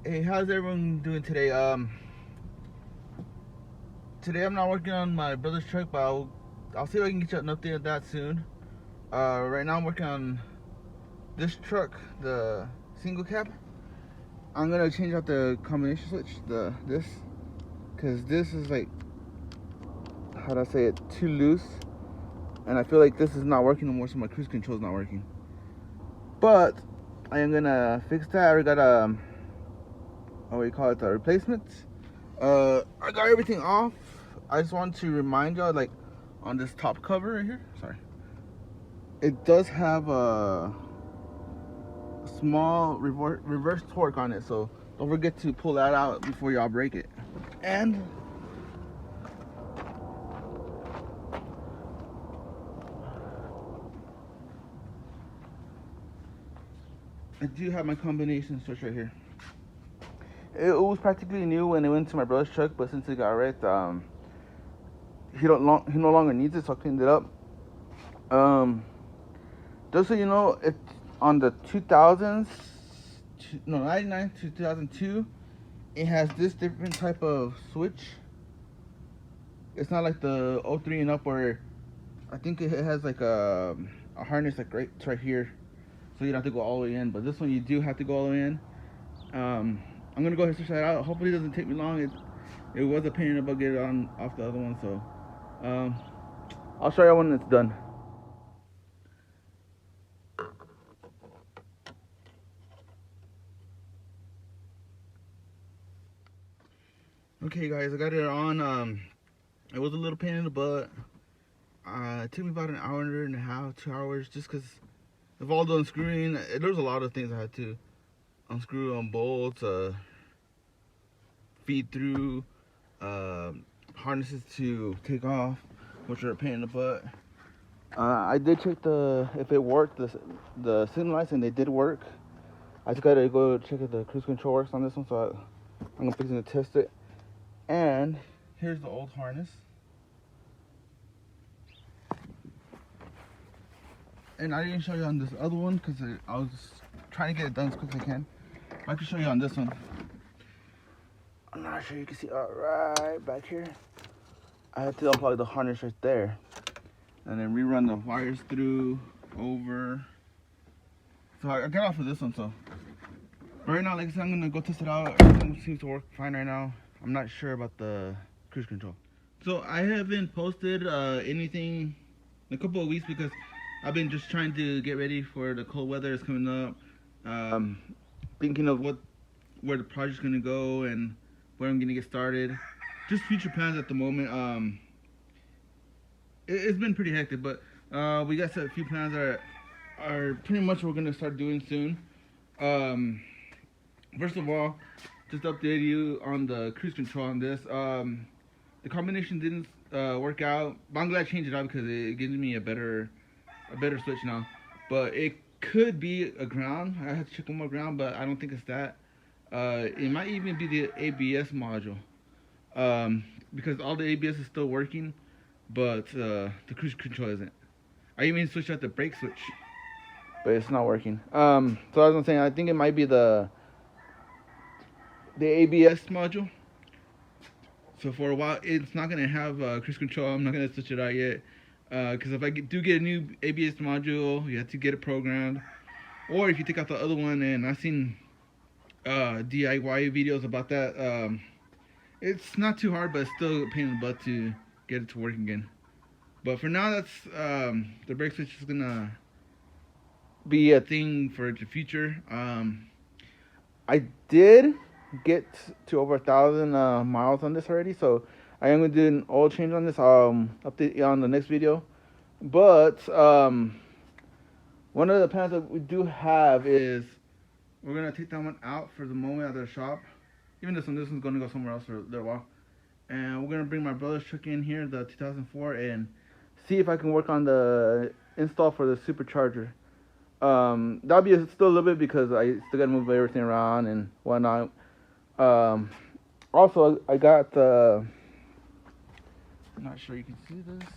Hey, how's everyone doing today? Today I'm not working on my brother's truck, but I'll see if I can get you an update on that soon. Right now I'm working on this truck, the single cab. I'm gonna change out the combination switch, this, cause this is like, how do I say it, too loose, and I feel like this is not working no more, so my cruise control is not working. But I am gonna fix that. I already got what do you call it, the replacements. I got everything off. I just want to remind y'all, like, on this top cover right here, sorry, it does have a small reverse torque on it, so don't forget to pull that out before y'all break it. And I do have my combination switch right here. It was practically new when it went to my brother's truck, but since it got wrecked, he no longer needs it, so I cleaned it up. Just so you know, it's on the 2000s, no, 99 to 2002, it has this different type of switch. It's not like the 03 and up where I think it has like a harness like right here, so you don't have to go all the way in. But this one you do have to go all the way in. I'm gonna go ahead and switch that out. Hopefully it doesn't take me long. It was a pain in the butt get it on off the other one, so I'll show you when it's done. Okay, guys, I got it on. It was a little pain in the butt. It took me about an hour and a half, 2 hours, just because of all the unscrewing. There was a lot of things I had to unscrew on bolts, feed through, harnesses to take off, which are a pain in the butt. I did check if it worked, the signal lights, and they did work. I just gotta go check if the cruise control works on this one, so I'm gonna fix it to test it. And here's the old harness. And I didn't show you on this other one because I was trying to get it done as quick as I can. I can show you on this one. I'm not sure you can see right back here. I had to unplug the harness right there, and then rerun the wires through over. So I got off of this one. So right now, like I said, I'm gonna go test it out. Everything seems to work fine right now. I'm not sure about the cruise control. So I haven't posted anything in a couple of weeks because I've been just trying to get ready for the cold weather that's coming up. Thinking of where the project's gonna go and where I'm gonna get started. Just future plans at the moment. It's been pretty hectic, but we got a few plans that are pretty much what we're gonna start doing soon. First of all, just to update you on the cruise control on this. The combination didn't work out, but I'm glad I changed it out because it gives me a better switch now. But it could be a ground. I have to check one more ground, but I don't think it's that. It might even be the ABS module, because all the ABS is still working, but the cruise control isn't. I even switched out the brake switch, but it's not working. So as I'm saying, I think it might be the ABS module. So for a while, it's not gonna have cruise control. I'm not gonna switch it out yet, because if I do get a new ABS module, you have to get it programmed. Or if you take out the other one, and I've seen DIY videos about that. It's not too hard, but it's still a pain in the butt to get it to work again. But for now, that's the brake switch is gonna be a thing for the future. I did get to over 1,000 miles on this already, so I am gonna do an oil change on this. Update you on the next video. But one of the plans that we do have is we're gonna take that one out for the moment out of the shop. Even this one's gonna go somewhere else for a little while. And we're gonna bring my brother's truck in here, the 2004, and see if I can work on the install for the supercharger. That'll be still a little bit because I still gotta move everything around and whatnot. Also, I got the. I'm not sure you can see this.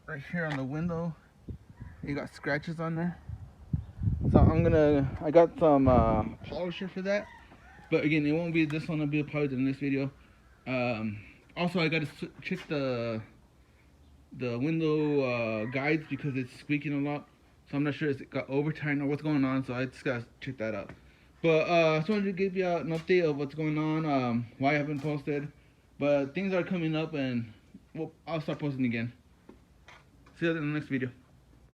Right here on the window, you got scratches on there. So I'm I got some polisher for that, but again, it won't be this one. It'll be probably the next video. Also, I gotta check the window guides because it's squeaking a lot. So I'm not sure if it got overturned or what's going on. So I just gotta check that out. But I just wanted to give you an update of what's going on. Why I haven't posted, but things are coming up, and well, I'll start posting again. See you in the next video.